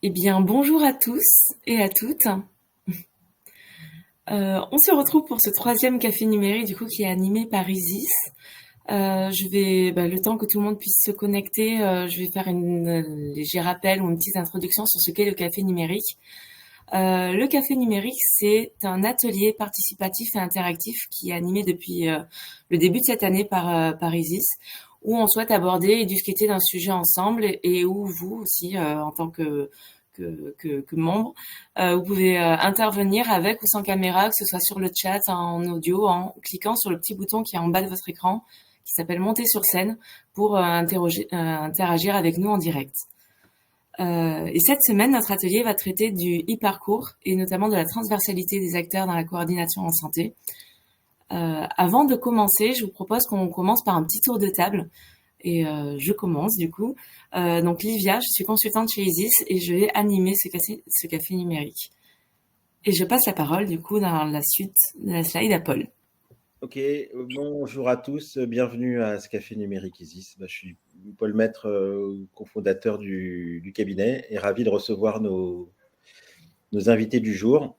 Eh bien, bonjour à tous et à toutes. On se retrouve pour ce troisième café numérique du coup qui est animé par Isis. Le temps que tout le monde puisse se connecter, je vais faire une léger rappel ou une petite introduction sur ce qu'est le café numérique. Le café numérique, c'est un atelier participatif et interactif qui est animé depuis le début de cette année par Isis, où on souhaite aborder et discuter d'un sujet ensemble et où vous aussi, en tant que membre, vous pouvez intervenir avec ou sans caméra, que ce soit sur le chat, en audio, en cliquant sur le petit bouton qui est en bas de votre écran, qui s'appelle Monter sur scène, pour interagir avec nous en direct. Et cette semaine, notre atelier va traiter du e-parcours et notamment de la transversalité des acteurs dans la coordination en santé. Avant de commencer, je vous propose qu'on commence par un petit tour de table. Et je commence du coup. Donc Livia, je suis consultante chez Isis et je vais animer ce café numérique. Et je passe la parole du coup dans la suite de la slide à Paul. Ok, bonjour à tous, bienvenue à ce café numérique Isis. Je suis Paul Maître, cofondateur du cabinet, et ravi de recevoir nos invités du jour,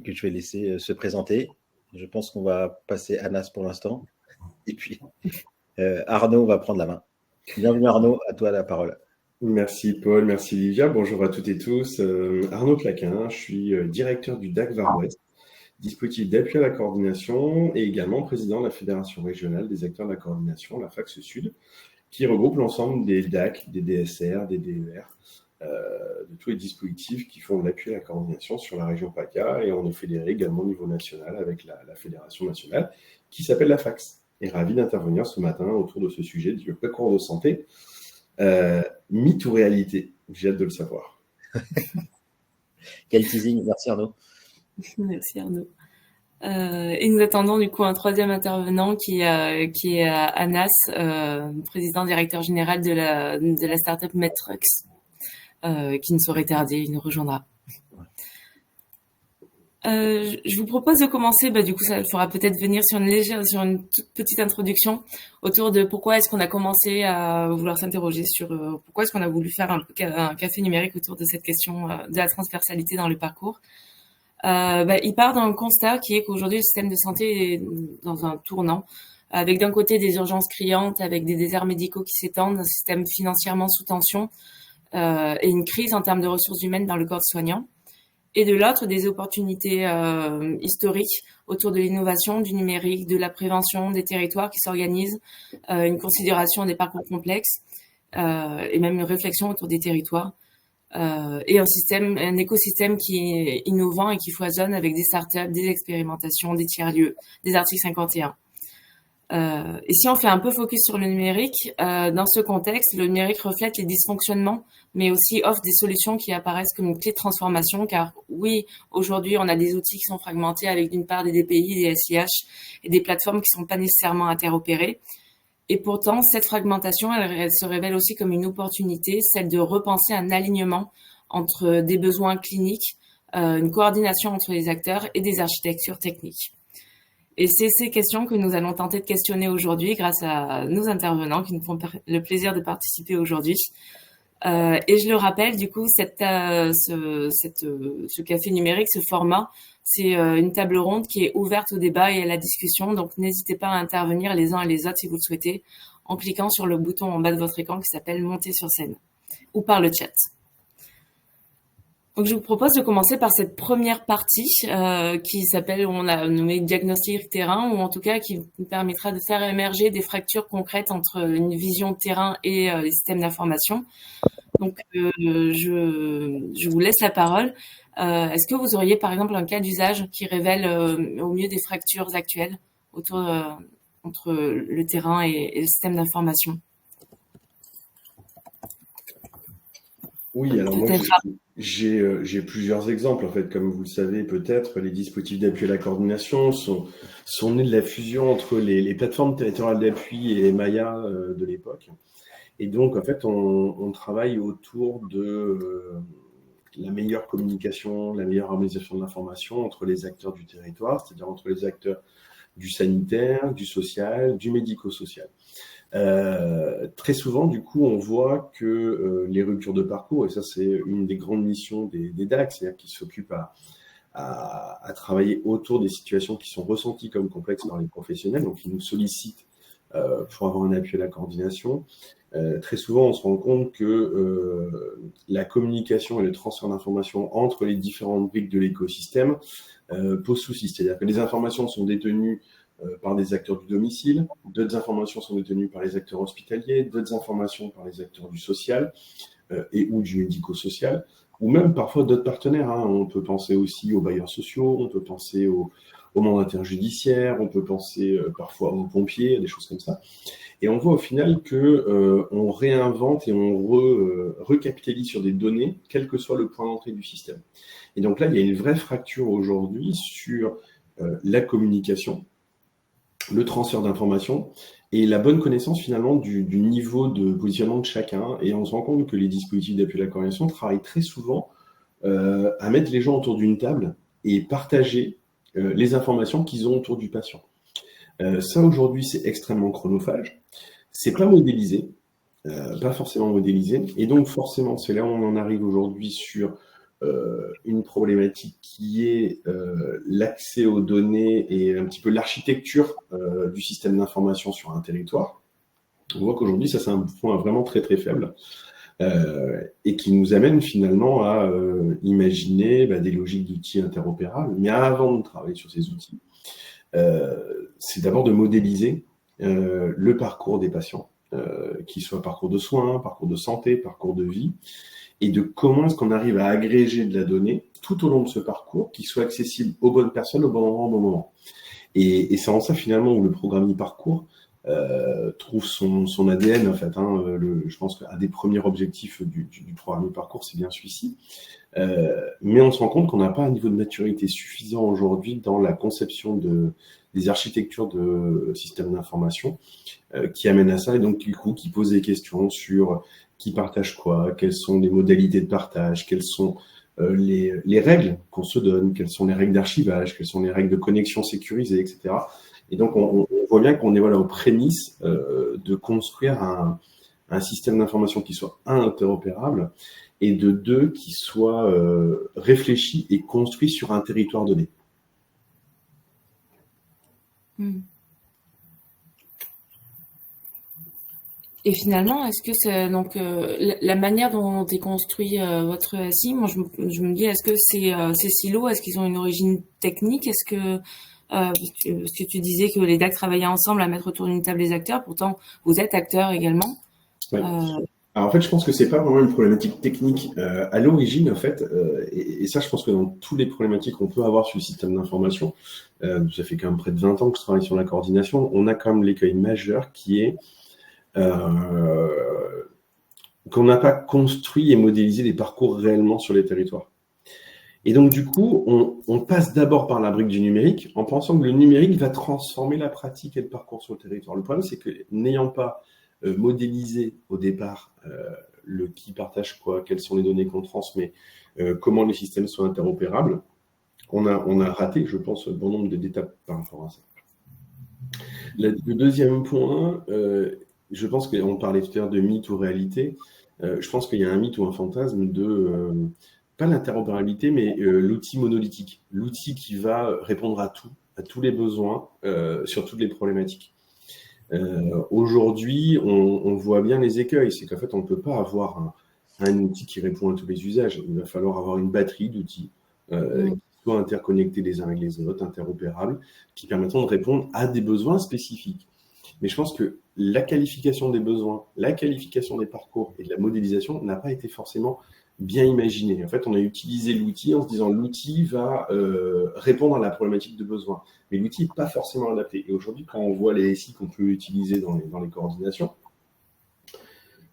que je vais laisser se présenter. Je pense qu'on va passer Anas pour l'instant, et puis Arnaud va prendre la main. Bienvenue Arnaud, à toi la parole. Merci Paul, merci Livia, bonjour à toutes et tous. Arnaud Claquin, je suis directeur du DAC Var Ouest, dispositif d'appui à la coordination, et également président de la Fédération régionale des acteurs de la coordination, la FACS Sud, qui regroupe l'ensemble des DAC, des DSR, des DER, de tous les dispositifs qui font de l'appui à la coordination sur la région PACA, et on est fédéré également au niveau national avec la Fédération nationale qui s'appelle la FACS. Et ravi d'intervenir ce matin autour de ce sujet du parcours de santé. Mythe ou réalité? J'ai hâte de le savoir. Quel teasing, merci Arnaud. Merci Arnaud. Et nous attendons du coup un troisième intervenant qui est Anas, président directeur général de la startup Metrux, qui ne saurait tarder, il nous rejoindra. Je vous propose de commencer, du coup ça fera peut-être venir sur une toute petite introduction autour de pourquoi est-ce qu'on a commencé à vouloir s'interroger sur pourquoi est-ce qu'on a voulu faire un café numérique autour de cette question de la transversalité dans le parcours. Il part d'un constat qui est qu'aujourd'hui le système de santé est dans un tournant, avec d'un côté des urgences criantes, avec des déserts médicaux qui s'étendent, un système financièrement sous tension et une crise en termes de ressources humaines dans le corps soignant. Et de l'autre, des opportunités historiques autour de l'innovation, du numérique, de la prévention, des territoires qui s'organisent, une considération des parcours complexes et même une réflexion autour des territoires. Et un écosystème qui est innovant et qui foisonne avec des startups, des expérimentations, des tiers-lieux, des articles 51. Et si on fait un peu focus sur le numérique, dans ce contexte, le numérique reflète les dysfonctionnements, mais aussi offre des solutions qui apparaissent comme une clé de transformation, car oui, aujourd'hui, on a des outils qui sont fragmentés avec d'une part des DPI, des SIH et des plateformes qui sont pas nécessairement interopérées. Et pourtant, cette fragmentation, elle se révèle aussi comme une opportunité, celle de repenser un alignement entre des besoins cliniques, une coordination entre les acteurs et des architectures techniques. Et c'est ces questions que nous allons tenter de questionner aujourd'hui grâce à nos intervenants qui nous font le plaisir de participer aujourd'hui. Et je le rappelle, du coup, ce café numérique, ce format, c'est une table ronde qui est ouverte au débat et à la discussion. Donc, n'hésitez pas à intervenir les uns et les autres si vous le souhaitez en cliquant sur le bouton en bas de votre écran qui s'appelle Monter sur scène ou par le chat. Donc, je vous propose de commencer par cette première partie qui s'appelle, on l'a nommé diagnostic terrain, ou en tout cas qui nous permettra de faire émerger des fractures concrètes entre une vision terrain et les systèmes d'information. Donc, je vous laisse la parole. Est-ce que vous auriez, par exemple, un cas d'usage qui révèle au mieux des fractures actuelles autour entre le terrain et le système d'information? Oui, alors moi, j'ai plusieurs exemples. En fait, comme vous le savez peut-être, les dispositifs d'appui à la coordination sont nés de la fusion entre les plateformes territoriales d'appui et les Maya de l'époque. Et donc, en fait, on travaille autour de la meilleure communication, la meilleure harmonisation de l'information entre les acteurs du territoire, c'est-à-dire entre les acteurs du sanitaire, du social, du médico-social. Très souvent, du coup, on voit que les ruptures de parcours, et ça c'est une des grandes missions des DAC, c'est-à-dire qu'ils s'occupent à travailler autour des situations qui sont ressenties comme complexes par les professionnels, donc ils nous sollicitent pour avoir un appui à la coordination. Très souvent, on se rend compte que la communication et le transfert d'informations entre les différentes briques de l'écosystème pose souci. C'est-à-dire que les informations sont détenues par des acteurs du domicile, d'autres informations sont détenues par les acteurs hospitaliers, d'autres informations par les acteurs du social et ou du médico-social, ou même parfois d'autres partenaires. On peut penser aussi aux bailleurs sociaux, on peut penser aux mandataires judiciaires, on peut penser parfois aux pompiers, des choses comme ça. Et on voit au final que on réinvente et on recapitalise sur des données, quel que soit le point d'entrée du système. Et donc là, il y a une vraie fracture aujourd'hui sur la communication, le transfert d'informations et la bonne connaissance finalement du niveau de positionnement de chacun. Et on se rend compte que les dispositifs d'appui à la coordination travaillent très souvent à mettre les gens autour d'une table et partager les informations qu'ils ont autour du patient. Ça aujourd'hui, c'est extrêmement chronophage. C'est pas modélisé, pas forcément modélisé. Et donc forcément, c'est là où on en arrive aujourd'hui sur une problématique qui est l'accès aux données et un petit peu l'architecture du système d'information sur un territoire. On voit qu'aujourd'hui, ça c'est un point vraiment très très faible et qui nous amène finalement à imaginer des logiques d'outils interopérables. Mais avant de travailler sur ces outils, c'est d'abord de modéliser le parcours des patients, qu'il soit parcours de soins, parcours de santé, parcours de vie, et de comment est-ce qu'on arrive à agréger de la donnée tout au long de ce parcours qui soit accessible aux bonnes personnes au bon endroit, au bon moment. Et c'est en ça finalement où le programme e-parcours trouve son ADN en fait. Je pense qu'un des premiers objectifs du programme e-parcours, c'est bien celui-ci. Mais on se rend compte qu'on n'a pas un niveau de maturité suffisant aujourd'hui dans la conception des architectures de systèmes d'information qui amènent à ça, et donc du coup qui posent des questions sur qui partage quoi, quelles sont les modalités de partage, quelles sont les règles qu'on se donne, quelles sont les règles d'archivage, quelles sont les règles de connexion sécurisée, etc. Et donc on voit bien qu'on est aux prémices de construire un système d'information qui soit interopérable et de deux qui soit réfléchi et construit sur un territoire donné. Et finalement, est-ce que c'est donc la manière dont est construit votre SI, moi je me dis, est-ce que ces silos, est-ce qu'ils ont une origine technique? Est-ce que parce que tu disais que les DAC travaillaient ensemble à mettre autour d'une table les acteurs, pourtant vous êtes acteurs également. Ouais. Alors en fait, je pense que c'est pas vraiment une problématique technique à l'origine en fait, et ça, je pense que dans toutes les problématiques qu'on peut avoir sur le système d'information, ça fait quand même près de 20 ans que je travaille sur la coordination, on a quand même l'écueil majeur qui est qu'on n'a pas construit et modélisé des parcours réellement sur les territoires. Et donc, du coup, on passe d'abord par la brique du numérique en pensant que le numérique va transformer la pratique et le parcours sur le territoire. Le problème, c'est que n'ayant pas modélisé au départ le qui partage quoi, quelles sont les données qu'on transmet, comment les systèmes sont interopérables, on a raté, je pense, un bon nombre d'étapes par rapport à ça. Le deuxième point, je pense qu'on parlait tout à l'heure de mythe ou réalité. Je pense qu'il y a un mythe ou un fantasme de, pas l'interopérabilité, mais l'outil monolithique. L'outil qui va répondre à tout, à tous les besoins, sur toutes les problématiques. Aujourd'hui, on voit bien les écueils. C'est qu'en fait, on ne peut pas avoir un outil qui répond à tous les usages. Il va falloir avoir une batterie d'outils qui soient interconnectés les uns avec les autres, interopérables, qui permettront de répondre à des besoins spécifiques. Mais je pense que la qualification des besoins, la qualification des parcours et de la modélisation n'a pas été forcément bien imaginée. En fait, on a utilisé l'outil en se disant l'outil va répondre à la problématique de besoin. Mais l'outil n'est pas forcément adapté. Et aujourd'hui, quand on voit les SI qu'on peut utiliser dans les coordinations,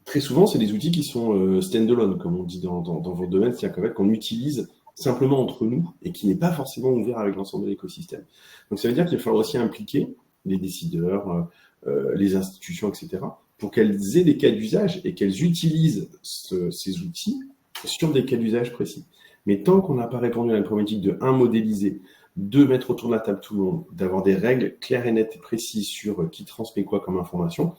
très souvent, c'est des outils qui sont stand-alone, comme on dit dans votre domaine, c'est-à-dire qu'on utilise simplement entre nous et qui n'est pas forcément ouvert avec l'ensemble de l'écosystème. Donc, ça veut dire qu'il va falloir aussi impliquer les décideurs, les institutions, etc., pour qu'elles aient des cas d'usage et qu'elles utilisent ces outils sur des cas d'usage précis. Mais tant qu'on n'a pas répondu à la problématique de, modéliser, 2, mettre autour de la table tout le monde, d'avoir des règles claires et nettes et précises sur qui transmet quoi comme information,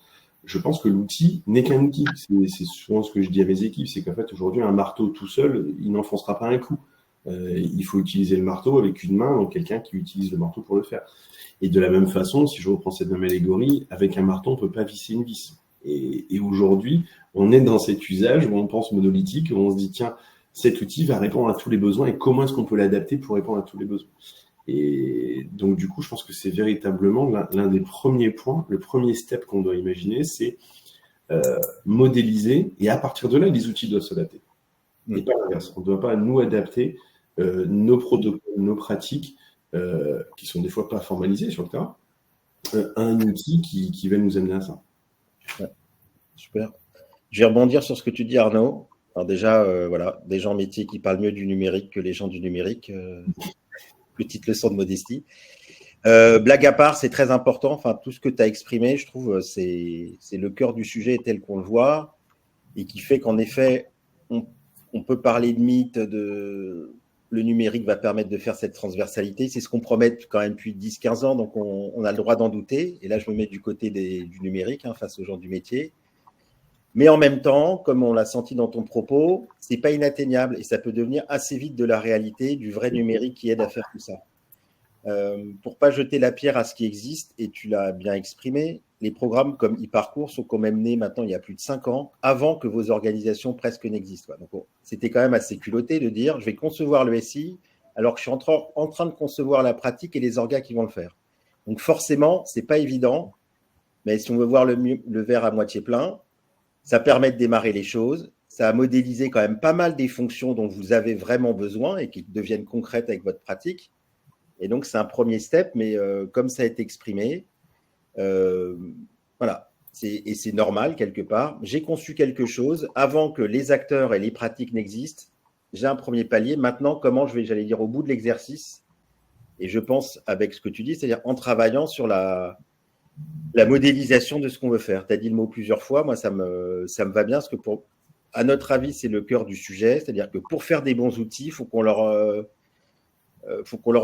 je pense que l'outil n'est qu'un outil. C'est souvent ce que je dis à mes équipes, c'est qu'en fait, aujourd'hui, un marteau tout seul, il n'enfoncera pas un clou. Il faut utiliser le marteau avec une main, donc quelqu'un qui utilise le marteau pour le faire. Et de la même façon, si je reprends cette même allégorie, avec un marteau, on ne peut pas visser une vis. Et aujourd'hui, on est dans cet usage où on pense monolithique, où on se dit, tiens, cet outil va répondre à tous les besoins et comment est-ce qu'on peut l'adapter pour répondre à tous les besoins. Et donc, du coup, je pense que c'est véritablement l'un des premiers points, le premier step qu'on doit imaginer, c'est modéliser, et à partir de là, les outils doivent s'adapter. Et pas l'inverse. On ne doit pas nous adapter nos protocoles, nos pratiques, qui sont des fois pas formalisées sur le terrain, à un outil qui va nous amener à ça. Ouais, super. Je vais rebondir sur ce que tu dis, Arnaud. Alors déjà, voilà, des gens métiers qui parlent mieux du numérique que les gens du numérique. Petite leçon de modestie. Blague à part, c'est très important. Enfin, tout ce que tu as exprimé, je trouve, c'est le cœur du sujet tel qu'on le voit et qui fait qu'en effet, on peut parler de mythe, le numérique va permettre de faire cette transversalité. C'est ce qu'on promet quand même depuis 10-15 ans, donc on a le droit d'en douter. Et là, je me mets du côté du numérique face aux gens du métier. Mais en même temps, comme on l'a senti dans ton propos, c'est pas inatteignable et ça peut devenir assez vite de la réalité, du vrai numérique qui aide à faire tout ça. Pour pas jeter la pierre à ce qui existe, et tu l'as bien exprimé, les programmes comme e-parcours sont quand même nés maintenant il y a plus de 5 ans, avant que vos organisations presque n'existent. Donc c'était quand même assez culotté de dire je vais concevoir le SI alors que je suis en train de concevoir la pratique et les orgas qui vont le faire. Donc forcément, c'est pas évident, mais si on veut voir le verre à moitié plein, ça permet de démarrer les choses, ça a modélisé quand même pas mal des fonctions dont vous avez vraiment besoin et qui deviennent concrètes avec votre pratique. Et donc, c'est un premier step, mais comme ça a été exprimé, voilà, et c'est normal quelque part. J'ai conçu quelque chose avant que les acteurs et les pratiques n'existent. J'ai un premier palier. Maintenant, comment j'allais dire, au bout de l'exercice, et je pense avec ce que tu dis, c'est-à-dire en travaillant sur la modélisation de ce qu'on veut faire. Tu as dit le mot plusieurs fois, moi ça me va bien, parce que à notre avis, c'est le cœur du sujet, c'est-à-dire que pour faire des bons outils, il faut qu'on leur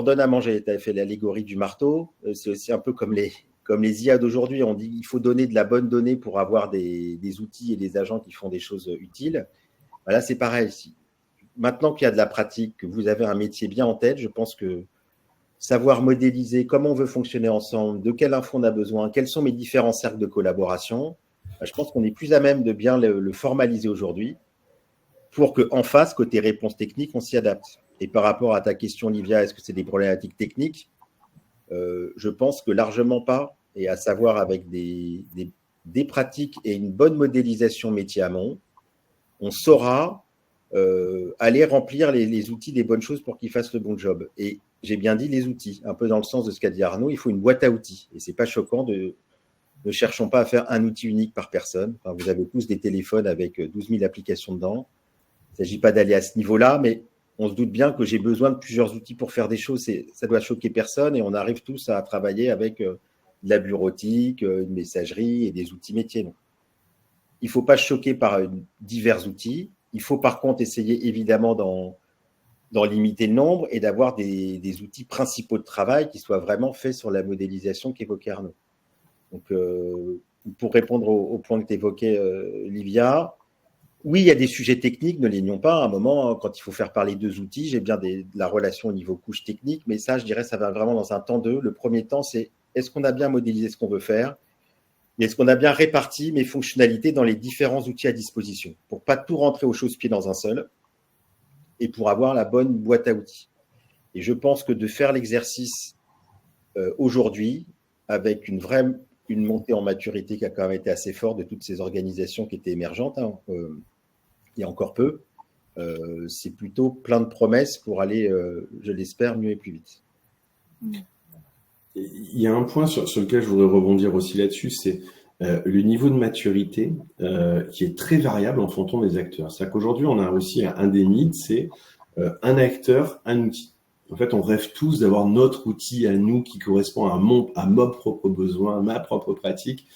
donne à manger. Tu as fait l'allégorie du marteau, c'est aussi un peu comme les IA d'aujourd'hui, on dit il faut donner de la bonne donnée pour avoir des outils et des agents qui font des choses utiles. Là, c'est pareil. Maintenant qu'il y a de la pratique, que vous avez un métier bien en tête, je pense que savoir modéliser comment on veut fonctionner ensemble, de quelle info on a besoin, quels sont mes différents cercles de collaboration, je pense qu'on est plus à même de bien le formaliser aujourd'hui pour qu'en face, côté réponse technique, on s'y adapte. Et par rapport à ta question, Olivia, est-ce que c'est des problématiques techniques ? Je pense que largement pas, et à savoir avec des pratiques et une bonne modélisation métier amont, on saura aller remplir les outils des bonnes choses pour qu'ils fassent le bon job. Et j'ai bien dit les outils, un peu dans le sens de ce qu'a dit Arnaud, il faut une boîte à outils. Et ce n'est pas choquant ne cherchons pas à faire un outil unique par personne. Enfin, vous avez tous des téléphones avec 12 000 applications dedans. Il ne s'agit pas d'aller à ce niveau-là, mais on se doute bien que j'ai besoin de plusieurs outils pour faire des choses. Ça doit choquer personne et on arrive tous à travailler avec de la bureautique, une messagerie et des outils métiers. Donc, il ne faut pas choquer par divers outils. Il faut par contre essayer évidemment d'en limiter le nombre et d'avoir des outils principaux de travail qui soient vraiment faits sur la modélisation qu'évoquait Arnaud. Donc, pour répondre au point que tu évoquais, Livia, oui, il y a des sujets techniques, ne les nions pas. À un moment, quand il faut faire parler deux outils, j'ai bien de la relation au niveau couche technique, mais ça, je dirais, ça va vraiment dans un temps 2. Le premier temps, c'est est-ce qu'on a bien modélisé ce qu'on veut faire ? Et est-ce qu'on a bien réparti mes fonctionnalités dans les différents outils à disposition pour ne pas tout rentrer au chausse-pied dans un seul et pour avoir la bonne boîte à outils. Et je pense que de faire l'exercice aujourd'hui, avec une montée en maturité qui a quand même été assez forte de toutes ces organisations qui étaient émergentes, il y a encore peu, c'est plutôt plein de promesses pour aller, je l'espère, mieux et plus vite. Il y a un point sur lequel je voudrais rebondir aussi là-dessus, c'est le niveau de maturité qui est très variable en fonction des acteurs. C'est-à-dire qu'aujourd'hui, on a aussi un des mythes, c'est un acteur, un outil. En fait, on rêve tous d'avoir notre outil à nous qui correspond à mon propre besoin, à ma propre pratique.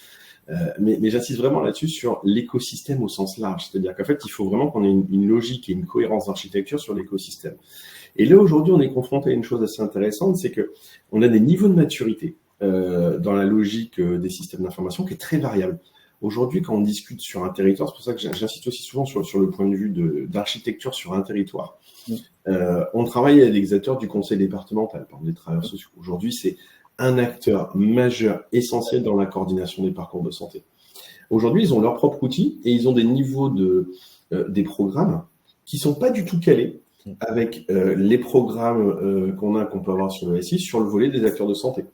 Mais j'insiste vraiment là-dessus sur l'écosystème au sens large. C'est-à-dire qu'en fait, il faut vraiment qu'on ait une logique et une cohérence d'architecture sur l'écosystème. Et là, aujourd'hui, on est confronté à une chose assez intéressante, c'est que on a des niveaux de maturité dans la logique des systèmes d'information qui est très variable. Aujourd'hui, quand on discute sur un territoire, c'est pour ça que j'insiste aussi souvent sur le point de vue d'architecture sur un territoire. On travaille avec des acteurs du conseil départemental, par exemple des travailleurs sociaux. Aujourd'hui, c'est un acteur majeur, essentiel dans la coordination des parcours de santé. Aujourd'hui, ils ont leur propre outil et ils ont des niveaux des programmes qui sont pas du tout calés avec les programmes qu'on peut avoir sur le SI, sur le volet des acteurs de santé.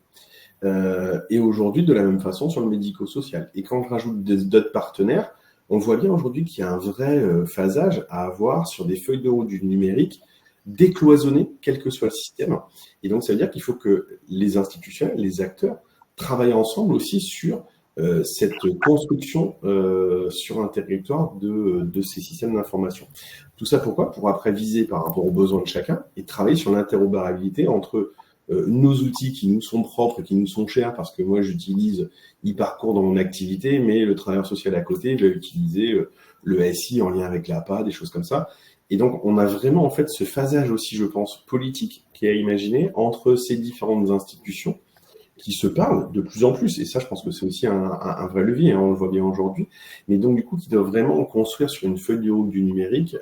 Et aujourd'hui, de la même façon, sur le médico-social. Et quand on rajoute d'autres partenaires, on voit bien aujourd'hui qu'il y a un vrai phasage à avoir sur des feuilles de route du numérique décloisonnées, quel que soit le système. Et donc, ça veut dire qu'il faut que les institutions, les acteurs, travaillent ensemble aussi sur cette construction sur un territoire de ces systèmes d'information. Tout ça pourquoi ? Pour après viser par rapport aux besoins de chacun et travailler sur l'interopérabilité entre nos outils qui nous sont propres, qui nous sont chers, parce que moi j'utilise e-parcours dans mon activité, mais le travailleur social à côté va utiliser le SI en lien avec l'APA, des choses comme ça. Et donc on a vraiment en fait ce phasage aussi, je pense, politique qui est à imaginer entre ces différentes institutions qui se parlent de plus en plus, et ça je pense que c'est aussi un vrai levier, hein, on le voit bien aujourd'hui, mais donc du coup qui doivent vraiment construire sur une feuille de route du numérique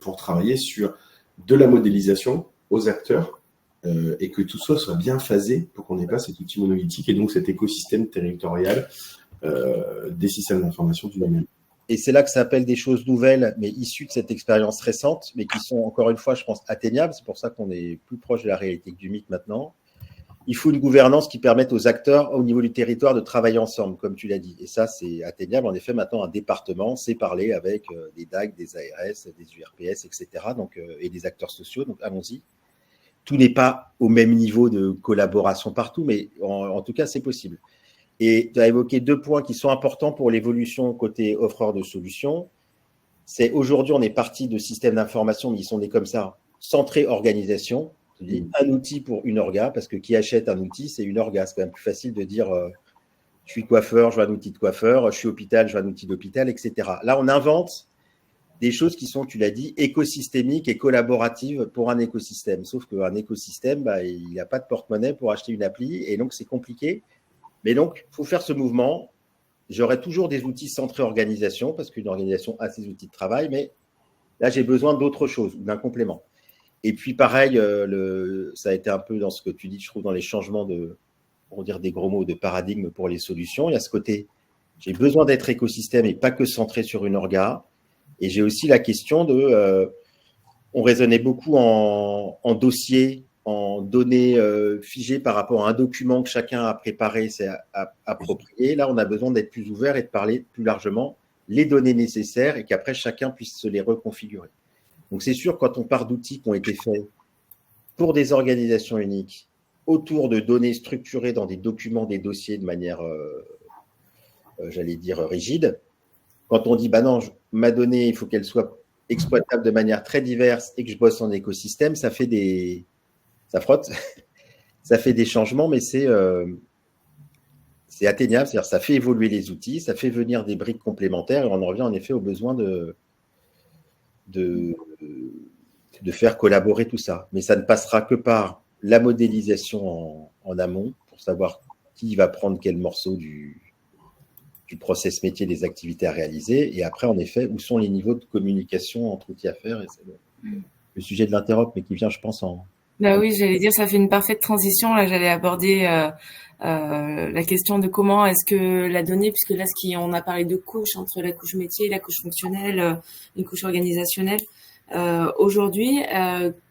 pour travailler sur de la modélisation aux acteurs et que tout ça soit bien phasé pour qu'on n'ait pas cet outil monolithique et donc cet écosystème territorial des systèmes d'information du numérique. Et c'est là que ça appelle des choses nouvelles, mais issues de cette expérience récente, mais qui sont encore une fois, je pense, atteignables. C'est pour ça qu'on est plus proche de la réalité que du mythe maintenant. Il faut une gouvernance qui permette aux acteurs au niveau du territoire de travailler ensemble, comme tu l'as dit. Et ça, c'est atteignable. En effet, maintenant, un département sait parler avec des DAC, des ARS, des URPS, etc. Donc, et des acteurs sociaux. Donc, allons-y. Tout n'est pas au même niveau de collaboration partout, mais en tout cas, c'est possible. Et tu as évoqué 2 points qui sont importants pour l'évolution côté offreur de solutions. C'est aujourd'hui, on est parti de systèmes d'information, mais ils sont nés comme ça, centrés organisation. Un outil pour une orga, parce que qui achète un outil, c'est une orga. C'est quand même plus facile de dire je suis coiffeur, je veux un outil de coiffeur, je suis hôpital, je veux un outil d'hôpital, etc. Là, on invente des choses qui sont, tu l'as dit, écosystémiques et collaboratives pour un écosystème. Sauf qu'un écosystème, il n'y a pas de porte-monnaie pour acheter une appli, et donc c'est compliqué. Mais donc, il faut faire ce mouvement. J'aurai toujours des outils centrés organisation, parce qu'une organisation a ses outils de travail, mais là, j'ai besoin d'autre chose, d'un complément. Et puis, pareil, ça a été un peu dans ce que tu dis, je trouve, dans les changements pour dire des gros mots, de paradigme pour les solutions. Il y a ce côté, j'ai besoin d'être écosystème et pas que centré sur une orga. Et j'ai aussi la question on raisonnait beaucoup en dossier, en données figées par rapport à un document que chacun a préparé, c'est approprié. Là, on a besoin d'être plus ouvert et de parler plus largement les données nécessaires et qu'après, chacun puisse se les reconfigurer. Donc, c'est sûr, quand on part d'outils qui ont été faits pour des organisations uniques, autour de données structurées dans des documents, des dossiers de manière, j'allais dire, rigide, quand on dit, non, ma donnée, il faut qu'elle soit exploitable de manière très diverse et que je bosse en écosystème, ça frotte, ça fait des changements, mais c'est atteignable, c'est-à-dire ça fait évoluer les outils, ça fait venir des briques complémentaires et on en revient en effet au besoin de faire collaborer tout ça. Mais ça ne passera que par la modélisation en amont pour savoir qui va prendre quel morceau du process métier des activités à réaliser. Et après, en effet, où sont les niveaux de communication entre outils à faire. Et c'est le sujet de l'interop, mais qui vient, je pense, oui, j'allais dire, ça fait une parfaite transition. Là, j'allais aborder la question de comment est-ce que la donnée, puisque là, on a parlé de couches entre la couche métier, la couche fonctionnelle, une couche organisationnelle. Aujourd'hui,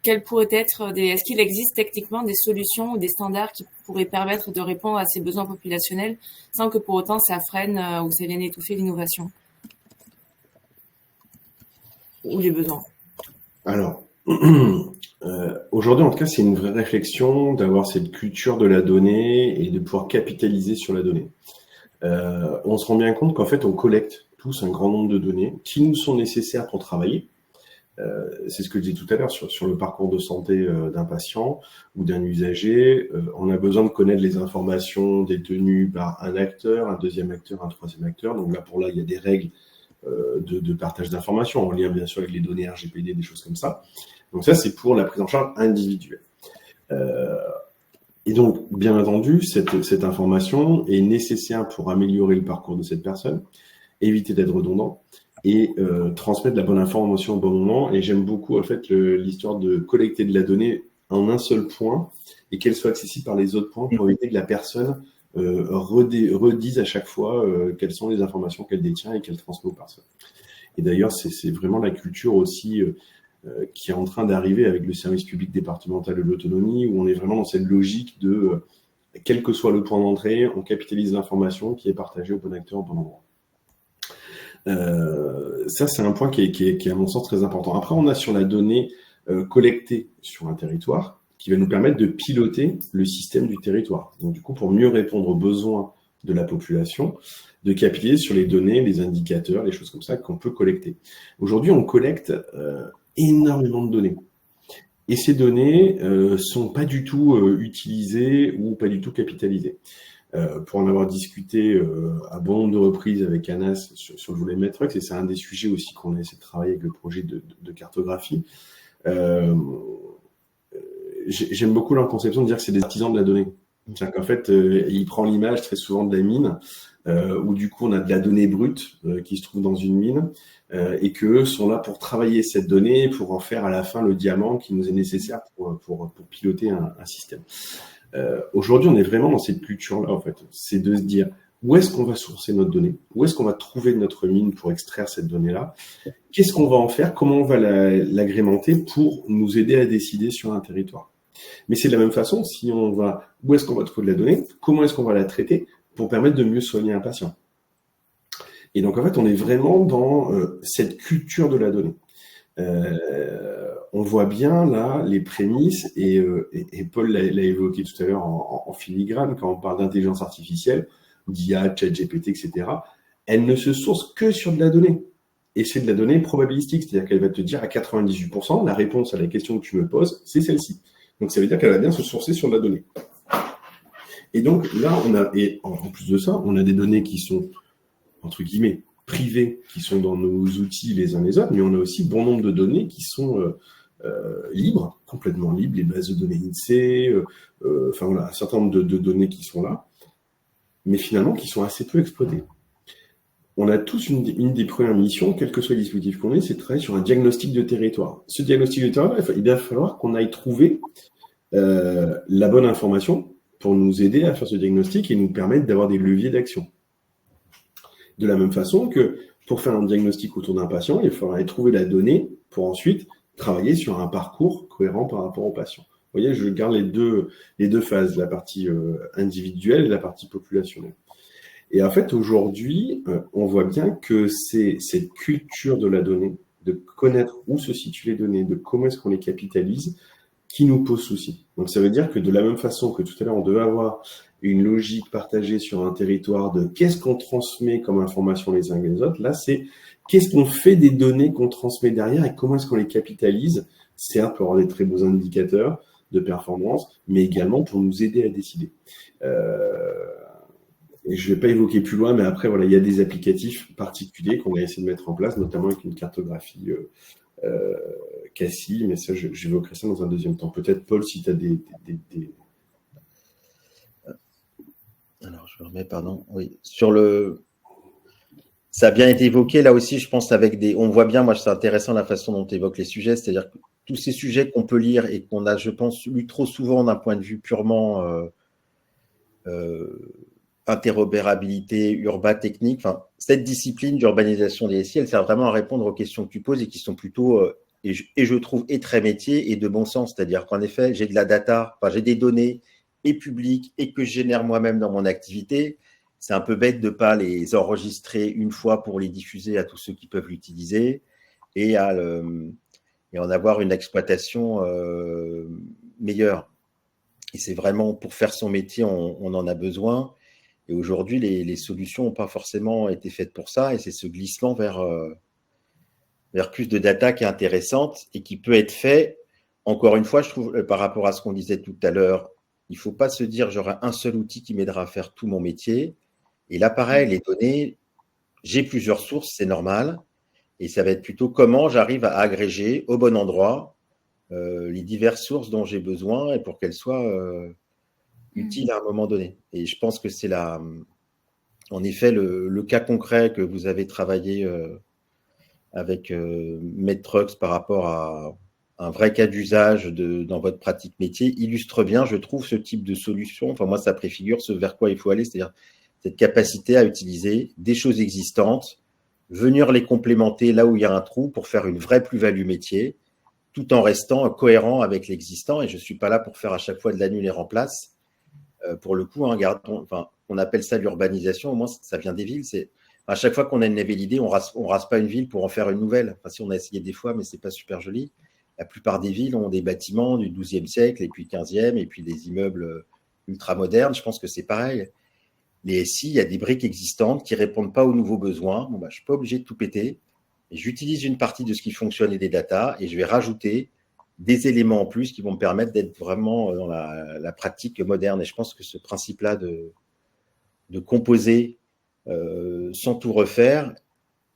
quels pourraient être est-ce qu'il existe techniquement des solutions ou des standards qui pourraient permettre de répondre à ces besoins populationnels sans que pour autant ça freine ou ça vienne étouffer l'innovation ou les besoins? Alors, aujourd'hui, en tout cas, c'est une vraie réflexion d'avoir cette culture de la donnée et de pouvoir capitaliser sur la donnée. On se rend bien compte qu'en fait, on collecte tous un grand nombre de données qui nous sont nécessaires pour travailler. C'est ce que je disais tout à l'heure sur le parcours de santé d'un patient ou d'un usager. On a besoin de connaître les informations détenues par un acteur, un deuxième acteur, un troisième acteur. Donc là, il y a des règles de partage d'informations en lien bien sûr avec les données RGPD, des choses comme ça. Donc ça, c'est pour la prise en charge individuelle. Et donc, bien entendu, cette information est nécessaire pour améliorer le parcours de cette personne, éviter d'être redondant et transmettre la bonne information au bon moment. Et j'aime beaucoup en fait l'histoire de collecter de la donnée en un seul point et qu'elle soit accessible par les autres points pour éviter que la personne redise à chaque fois quelles sont les informations qu'elle détient et qu'elle transmet aux personnes. Et d'ailleurs, c'est vraiment la culture aussi qui est en train d'arriver avec le service public départemental de l'autonomie, où on est vraiment dans cette logique de, quel que soit le point d'entrée, on capitalise l'information qui est partagée au bon acteur au bon endroit. Ça, c'est un point qui est à mon sens très important. Après, on a sur la donnée collectée sur un territoire qui va nous permettre de piloter le système du territoire. Donc, du coup, pour mieux répondre aux besoins de la population, de capitaliser sur les données, les indicateurs, les choses comme ça qu'on peut collecter. Aujourd'hui, on collecte énormément de données. Et ces données sont pas du tout utilisées ou pas du tout capitalisées. Pour en avoir discuté à bon nombre de reprises avec Anas sur le volet Matrix, et c'est un des sujets aussi qu'on a essayé de travailler avec le projet de cartographie, j'aime beaucoup leur conception de dire que c'est des artisans de la donnée. C'est-à-dire qu'en fait, il prend l'image très souvent de la mine, où du coup on a de la donnée brute qui se trouve dans une mine, et qu'eux sont là pour travailler cette donnée, pour en faire à la fin le diamant qui nous est nécessaire pour piloter un système. Aujourd'hui, on est vraiment dans cette culture-là, en fait. C'est de se dire, où est-ce qu'on va sourcer notre donnée? Où est-ce qu'on va trouver notre mine pour extraire cette donnée-là? Qu'est-ce qu'on va en faire? Comment on va l'agrémenter pour nous aider à décider sur un territoire? Mais c'est de la même façon, si on va, où est-ce qu'on va trouver de la donnée? Comment est-ce qu'on va la traiter pour permettre de mieux soigner un patient? Et donc, en fait, on est vraiment dans cette culture de la donnée. On voit bien là les prémices, et Paul l'a évoqué tout à l'heure en filigrane, quand on parle d'intelligence artificielle, d'IA, ChatGPT, etc., elle ne se source que sur de la donnée. Et c'est de la donnée probabilistique, c'est-à-dire qu'elle va te dire à 98%, la réponse à la question que tu me poses, c'est celle-ci. Donc ça veut dire qu'elle va bien se sourcer sur de la donnée. Et donc là, et en plus de ça, on a des données qui sont, entre guillemets, privées, qui sont dans nos outils les uns les autres, mais on a aussi bon nombre de données qui sont libres, complètement libres, les bases de données INSEE, enfin voilà, un certain nombre de données qui sont là, mais finalement qui sont assez peu exploitées. On a tous une des premières missions, quel que soit le dispositif qu'on ait, c'est de travailler sur un diagnostic de territoire. Ce diagnostic de territoire, il va falloir qu'on aille trouver la bonne information pour nous aider à faire ce diagnostic et nous permettre d'avoir des leviers d'action. De la même façon que pour faire un diagnostic autour d'un patient, il faudra aller trouver la donnée pour ensuite travailler sur un parcours cohérent par rapport au patient. Vous voyez, je garde les deux phases, la partie individuelle et la partie populationnelle. Et en fait, aujourd'hui, on voit bien que c'est cette culture de la donnée, de connaître où se situent les données, de comment est-ce qu'on les capitalise, qui nous pose souci. Donc, ça veut dire que de la même façon que tout à l'heure, on devait avoir une logique partagée sur un territoire de qu'est-ce qu'on transmet comme information les uns et les autres, là, c'est qu'est-ce qu'on fait des données qu'on transmet derrière et comment est-ce qu'on les capitalise, certes pour avoir des très beaux indicateurs de performance, mais également pour nous aider à décider. Et je ne vais pas évoquer plus loin, mais après, voilà, il y a des applicatifs particuliers qu'on a essayé de mettre en place, notamment avec une cartographie CASI, mais ça, j'évoquerai ça dans un deuxième temps. Peut-être, Paul, si tu as des... Alors, je remets, pardon. Oui, sur le... Ça a bien été évoqué, là aussi, je pense, avec des... On voit bien, moi, c'est intéressant la façon dont tu évoques les sujets, c'est-à-dire que tous ces sujets qu'on peut lire et qu'on a, je pense, lu trop souvent d'un point de vue purement... interopérabilité, urbain, technique, enfin, cette discipline d'urbanisation des SI, elle sert vraiment à répondre aux questions que tu poses et qui sont plutôt, et je trouve, et très métier et de bon sens. C'est-à-dire qu'en effet, j'ai de la data, enfin, j'ai des données et publiques et que je génère moi-même dans mon activité. C'est un peu bête de ne pas les enregistrer une fois pour les diffuser à tous ceux qui peuvent l'utiliser et en avoir une exploitation meilleure. Et c'est vraiment pour faire son métier, on en a besoin. Et aujourd'hui, les solutions n'ont pas forcément été faites pour ça. Et c'est ce glissement vers plus de data qui est intéressante et qui peut être fait. Encore une fois, je trouve, par rapport à ce qu'on disait tout à l'heure, il ne faut pas se dire j'aurai un seul outil qui m'aidera à faire tout mon métier. Et là, pareil, les données, j'ai plusieurs sources, c'est normal. Et ça va être plutôt comment j'arrive à agréger au bon endroit les diverses sources dont j'ai besoin et pour qu'elles soient utile à un moment donné. Et je pense que c'est en effet le cas concret que vous avez travaillé avec MedTrucks par rapport à un vrai cas d'usage dans votre pratique métier illustre bien, je trouve, ce type de solution. Enfin, moi, ça préfigure ce vers quoi il faut aller, c'est-à-dire cette capacité à utiliser des choses existantes, venir les complémenter là où il y a un trou pour faire une vraie plus-value métier, tout en restant cohérent avec l'existant. Et je ne suis pas là pour faire à chaque fois de l'annul et remplace. Pour le coup, on appelle ça l'urbanisation, au moins ça vient des villes. C'est à chaque fois qu'on a une nouvelle idée, on rase pas une ville pour en faire une nouvelle. Enfin, si on a essayé des fois, mais c'est pas super joli. La plupart des villes ont des bâtiments du XIIe siècle et puis XVe et puis des immeubles ultra modernes. Je pense que c'est pareil. Les SI, il y a des briques existantes qui répondent pas aux nouveaux besoins. Bon, je suis pas obligé de tout péter. Et j'utilise une partie de ce qui fonctionne et des datas et je vais rajouter des éléments en plus qui vont me permettre d'être vraiment dans la pratique moderne. Et je pense que ce principe-là de composer sans tout refaire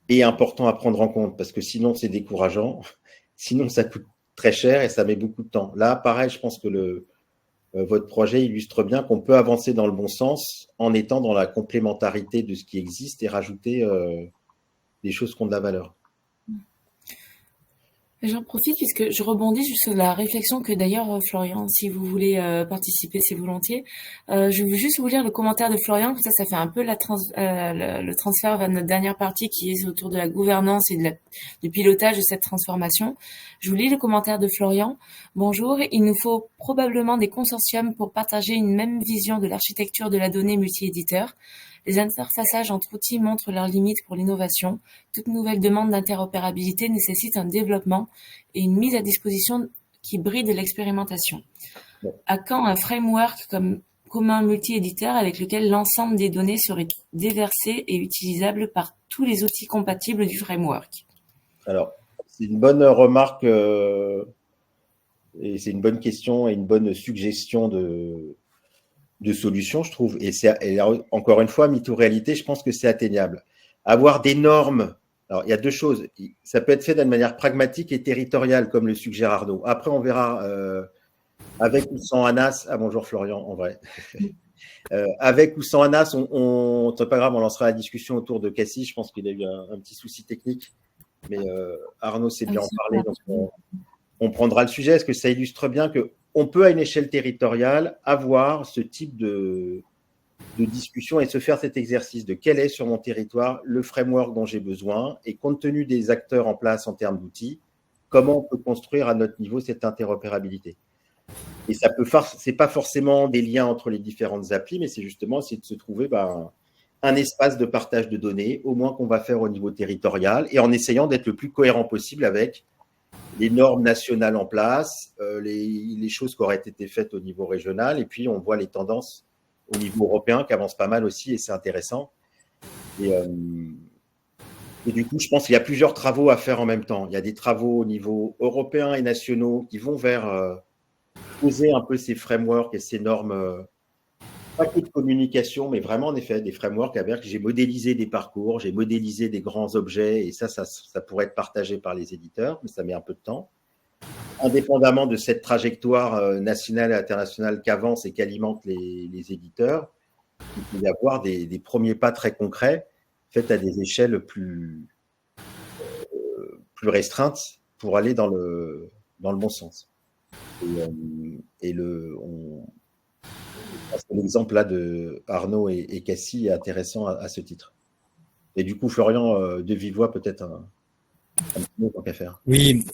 est important à prendre en compte parce que sinon, c'est décourageant. Sinon, ça coûte très cher et ça met beaucoup de temps. Là, pareil, je pense que votre projet illustre bien qu'on peut avancer dans le bon sens en étant dans la complémentarité de ce qui existe et rajouter des choses qui ont de la valeur. J'en profite puisque je rebondis juste sur la réflexion que d'ailleurs, Florian, si vous voulez participer, c'est volontiers. Je veux juste vous lire le commentaire de Florian, comme ça fait un peu le transfert vers notre dernière partie qui est autour de la gouvernance et du pilotage de cette transformation. Je vous lis le commentaire de Florian. Bonjour, il nous faut probablement des consortiums pour partager une même vision de l'architecture de la donnée multi-éditeur. Les interfaçages entre outils montrent leurs limites pour l'innovation. Toute nouvelle demande d'interopérabilité nécessite un développement et une mise à disposition qui bride l'expérimentation. À quand un framework commun multi-éditeur avec lequel l'ensemble des données seraient déversées et utilisables par tous les outils compatibles du framework? Alors, c'est une bonne remarque et c'est une bonne question et une bonne suggestion de solutions, je trouve. Et encore une fois, mytho réalité, je pense que c'est atteignable. Avoir des normes, alors il y a deux choses. Ça peut être fait d'une manière pragmatique et territoriale, comme le suggère Arnaud. Après, on verra avec ou sans ANAS. Ah, bonjour Florian, en vrai. Avec ou sans ANAS, c'est pas grave, on lancera la discussion autour de Cassis. Je pense qu'il a eu un petit souci technique. Mais Arnaud sait bien en parler, donc on prendra le sujet. Est-ce que ça illustre bien qu'on peut, à une échelle territoriale, avoir ce type de discussion et se faire cet exercice de quel est sur mon territoire le framework dont j'ai besoin et compte tenu des acteurs en place en termes d'outils, comment on peut construire à notre niveau cette interopérabilité. Et c'est pas forcément des liens entre les différentes applis, mais c'est justement essayer de se trouver un espace de partage de données, au moins qu'on va faire au niveau territorial, et en essayant d'être le plus cohérent possible avec les normes nationales en place, les choses qui auraient été faites au niveau régional, et puis on voit les tendances au niveau européen qui avancent pas mal aussi, et c'est intéressant. Et du coup, je pense qu'il y a plusieurs travaux à faire en même temps. Il y a des travaux au niveau européen et nationaux qui vont vers poser un peu ces frameworks et ces normes, pas que de communication, mais vraiment en effet des frameworks avec j'ai modélisé des parcours, j'ai modélisé des grands objets, et ça pourrait être partagé par les éditeurs, mais ça met un peu de temps. Indépendamment de cette trajectoire nationale et internationale qu'avance et qu'alimentent les éditeurs, il peut y avoir des premiers pas très concrets faits à des échelles plus restreintes pour aller dans le bon sens. L'exemple là de Arnaud et Cassie est intéressant à ce titre. Et du coup, Florian, de vive voix, peut-être un petit mot tant qu'à faire. Oui,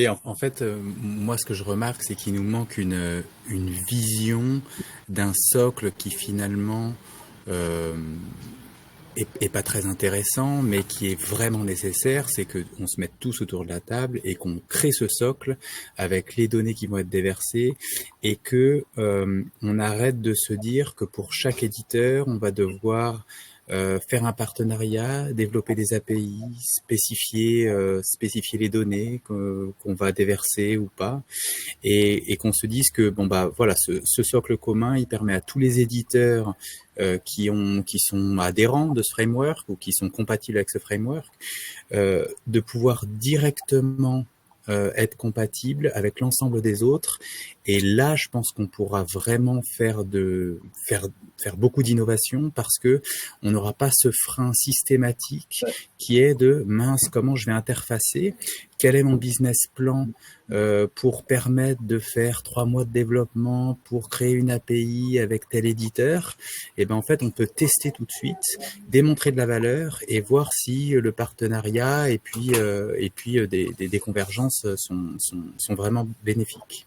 en fait, moi, ce que je remarque, c'est qu'il nous manque une vision d'un socle qui finalement est pas très intéressant, mais qui est vraiment nécessaire. C'est qu'on se mette tous autour de la table et qu'on crée ce socle avec les données qui vont être déversées, et que on arrête de se dire que pour chaque éditeur, on va devoir faire un partenariat, développer des API, spécifier les données qu'on va déverser ou pas, et qu'on se dise que voilà, ce socle commun, il permet à tous les éditeurs qui sont adhérents de ce framework ou qui sont compatibles avec ce framework de pouvoir directement être compatibles avec l'ensemble des autres, Et là, je pense qu'on pourra vraiment faire beaucoup d'innovation parce que on n'aura pas ce frein systématique qui est de mince, comment je vais interfacer, quel est mon business plan pour permettre de faire 3 mois de développement, pour créer une API avec tel éditeur. Et ben en fait, on peut tester tout de suite, démontrer de la valeur et voir si le partenariat et puis des convergences sont vraiment bénéfiques.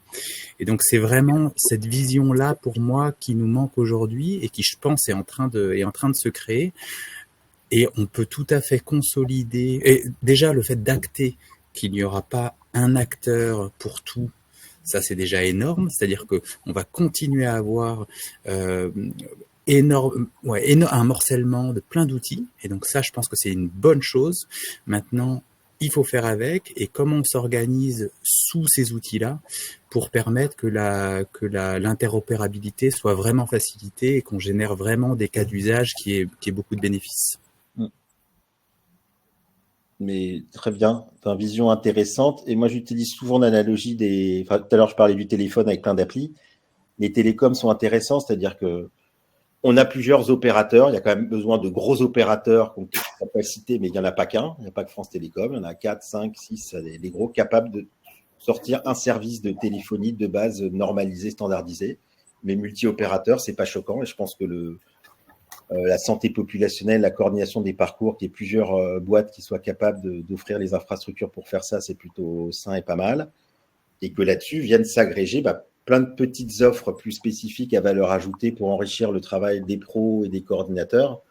Et donc c'est vraiment cette vision-là pour moi qui nous manque aujourd'hui et qui, je pense, est en train de se créer. Et on peut tout à fait consolider. Et déjà le fait d'acter qu'il n'y aura pas un acteur pour tout, ça c'est déjà énorme. C'est-à-dire que on va continuer à avoir un morcellement de plein d'outils. Et donc ça, je pense que c'est une bonne chose. Maintenant, il faut faire avec, et comment on s'organise sous ces outils-là pour permettre que l'interopérabilité soit vraiment facilitée et qu'on génère vraiment des cas d'usage qui aient beaucoup de bénéfices. Mais très bien, enfin, vision intéressante. Et moi, j'utilise souvent l'analogie tout à l'heure, je parlais du téléphone avec plein d'applis. Les télécoms sont intéressants, c'est-à-dire que on a plusieurs opérateurs. Il y a quand même besoin de gros opérateurs qui ont une capacité, mais il n'y en a pas qu'un. Il n'y a pas que France Télécom. Il y en a 4, 5, 6, des gros capables de sortir un service de téléphonie de base normalisé, standardisé. Mais multi-opérateurs, c'est pas choquant. Et je pense que la santé populationnelle, la coordination des parcours, qu'il y ait plusieurs boîtes qui soient capables d'offrir les infrastructures pour faire ça, c'est plutôt sain et pas mal. Et que là-dessus viennent s'agréger plein de petites offres plus spécifiques à valeur ajoutée pour enrichir le travail des pros et des coordinateurs.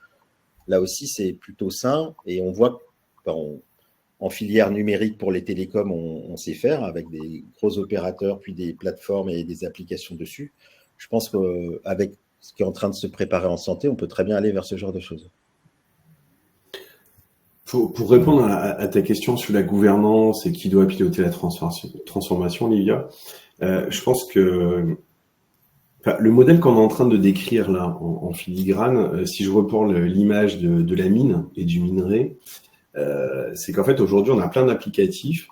Là aussi, c'est plutôt sain. Et on voit en filière numérique pour les télécoms, on sait faire avec des gros opérateurs, puis des plateformes et des applications dessus. Je pense qu'avec ce qui est en train de se préparer en santé, on peut très bien aller vers ce genre de choses. Pour répondre à ta question sur la gouvernance et qui doit piloter la transformation, Olivia, je pense que le modèle qu'on est en train de décrire là en filigrane, si je reprends l'image de la mine et du minerai, c'est qu'en fait aujourd'hui on a plein d'applicatifs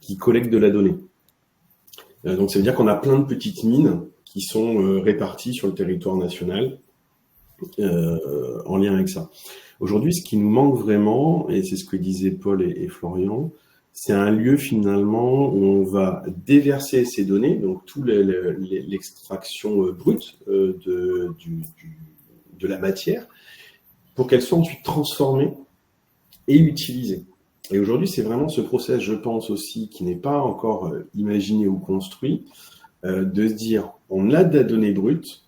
qui collectent de la donnée. Donc ça veut dire qu'on a plein de petites mines qui sont réparties sur le territoire national en lien avec ça. Aujourd'hui, ce qui nous manque vraiment, et c'est ce que disaient Paul et Florian, c'est un lieu finalement où on va déverser ces données, donc toute l'extraction brute de la matière, pour qu'elles soient ensuite transformées et utilisées. Et aujourd'hui, c'est vraiment ce process, je pense aussi, qui n'est pas encore imaginé ou construit, de se dire, on a de la donnée brute,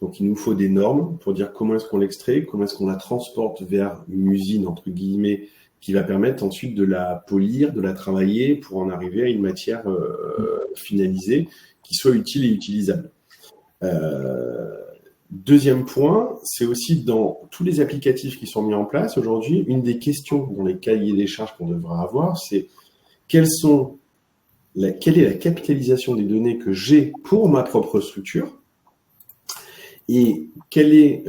donc il nous faut des normes pour dire comment est-ce qu'on l'extrait, comment est-ce qu'on la transporte vers une usine, entre guillemets, qui va permettre ensuite de la polir, de la travailler pour en arriver à une matière finalisée qui soit utile et utilisable. Deuxième point, c'est aussi dans tous les applicatifs qui sont mis en place aujourd'hui, une des questions dans les cahiers des charges qu'on devra avoir, c'est quelle est la capitalisation des données que j'ai pour ma propre structure et quel est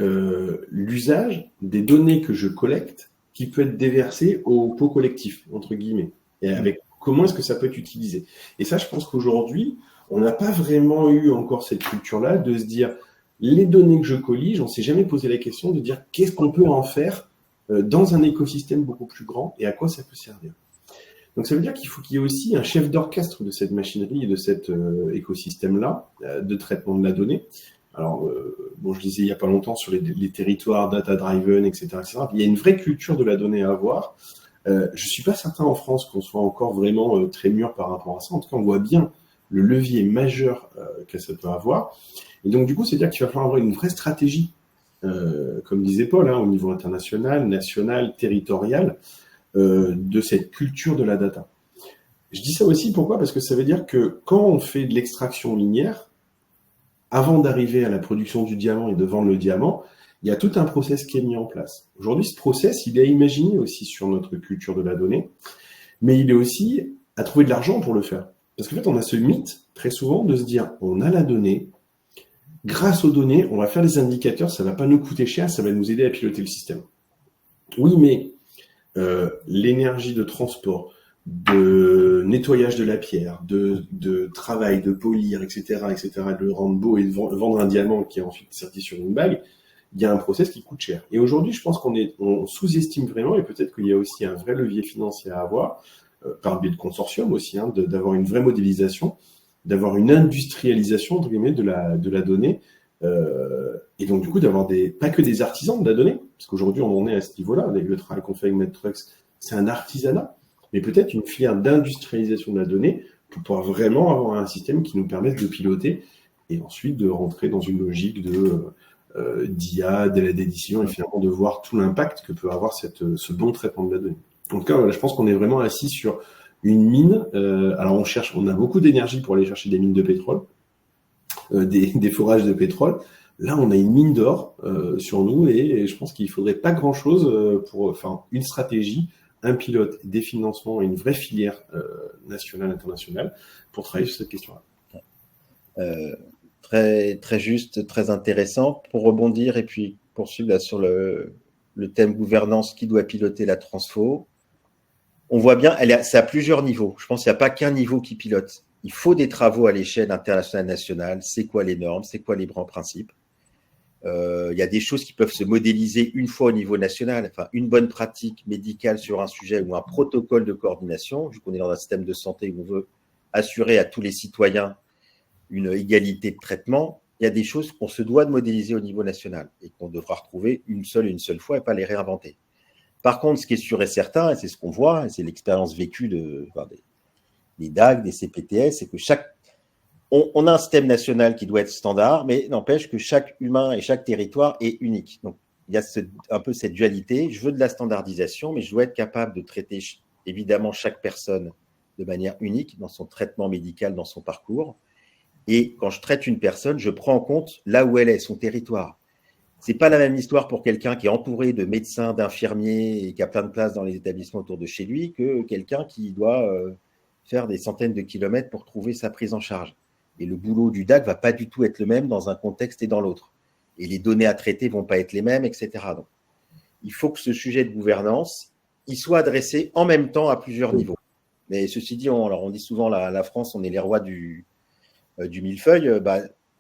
l'usage des données que je collecte qui peut être déversé au pot collectif, entre guillemets, et avec comment est-ce que ça peut être utilisé. Et ça, je pense qu'aujourd'hui, on n'a pas vraiment eu encore cette culture-là de se dire, les données que je collige, on ne s'est jamais posé la question de dire qu'est-ce qu'on peut en faire dans un écosystème beaucoup plus grand et à quoi ça peut servir. Donc ça veut dire qu'il faut qu'il y ait aussi un chef d'orchestre de cette machinerie et de cet écosystème-là de traitement de la donnée. Alors, je disais il n'y a pas longtemps sur les territoires data-driven, etc., etc. Il y a une vraie culture de la donnée à avoir. Je ne suis pas certain en France qu'on soit encore vraiment très mûr par rapport à ça. En tout cas, on voit bien le levier majeur que ça peut avoir. Et donc, du coup, c'est-à-dire qu'il va falloir avoir une vraie stratégie, comme disait Paul, au niveau international, national, territorial, de cette culture de la data. Je dis ça aussi, pourquoi ? Parce que ça veut dire que quand on fait de l'extraction minière, avant d'arriver à la production du diamant et de vendre le diamant, il y a tout un process qui est mis en place. Aujourd'hui, ce process, il est imaginé aussi sur notre culture de la donnée, mais il est aussi à trouver de l'argent pour le faire. Parce qu'en fait, on a ce mythe, très souvent, de se dire, on a la donnée, grâce aux données, on va faire des indicateurs, ça ne va pas nous coûter cher, ça va nous aider à piloter le système. Oui, mais l'énergie de transport, de nettoyage de la pierre, de travail, de polir, etc., de le rendre beau et de vendre un diamant qui est ensuite serti sur une bague, il y a un process qui coûte cher. Et aujourd'hui, je pense on sous-estime vraiment, et peut-être qu'il y a aussi un vrai levier financier à avoir, par le biais de consortium aussi, hein, d'avoir une vraie modélisation, d'avoir une industrialisation entre guillemets de la donnée, et donc du coup d'avoir pas que des artisans de la donnée, parce qu'aujourd'hui on en est à ce niveau-là, avec le travail qu'on fait avec Medtrux, c'est un artisanat, mais peut-être une filière d'industrialisation de la donnée pour pouvoir vraiment avoir un système qui nous permette de piloter et ensuite de rentrer dans une logique d'IA, délai d'édition, et finalement de voir tout l'impact que peut avoir ce bon traitement de la donnée. En tout cas, voilà, je pense qu'on est vraiment assis sur une mine. Alors on a beaucoup d'énergie pour aller chercher des mines de pétrole, des forages de pétrole. Là, on a une mine d'or sur nous, et je pense qu'il faudrait pas grand-chose pour une stratégie, un pilote, des financements et une vraie filière nationale, internationale pour travailler sur cette question-là. Très, très juste, très intéressant. Pour rebondir et puis poursuivre là, sur le thème gouvernance, qui doit piloter la transfo, on voit bien, c'est à plusieurs niveaux. Je pense qu'il n'y a pas qu'un niveau qui pilote. Il faut des travaux à l'échelle internationale, nationale. C'est quoi les normes? C'est quoi les grands principes? Il y a des choses qui peuvent se modéliser une fois au niveau national. Enfin, une bonne pratique médicale sur un sujet ou un protocole de coordination, vu qu'on est dans un système de santé où on veut assurer à tous les citoyens une égalité de traitement, il y a des choses qu'on se doit de modéliser au niveau national et qu'on devra retrouver une seule fois et pas les réinventer. Par contre, ce qui est sûr et certain, et c'est ce qu'on voit, et c'est l'expérience vécue des DAG, des CPTS, c'est que on a un système national qui doit être standard, mais n'empêche que chaque humain et chaque territoire est unique. Donc, il y a un peu cette dualité. Je veux de la standardisation, mais je dois être capable de traiter évidemment chaque personne de manière unique dans son traitement médical, dans son parcours. Et quand je traite une personne, je prends en compte là où elle est, son territoire. C'est pas la même histoire pour quelqu'un qui est entouré de médecins, d'infirmiers et qui a plein de places dans les établissements autour de chez lui que quelqu'un qui doit faire des centaines de kilomètres pour trouver sa prise en charge. Et le boulot du DAC va pas du tout être le même dans un contexte et dans l'autre. Et les données à traiter vont pas être les mêmes, etc. Donc, il faut que ce sujet de gouvernance, il soit adressé en même temps à plusieurs niveaux. Mais ceci dit, on dit souvent la France, on est les rois du millefeuille.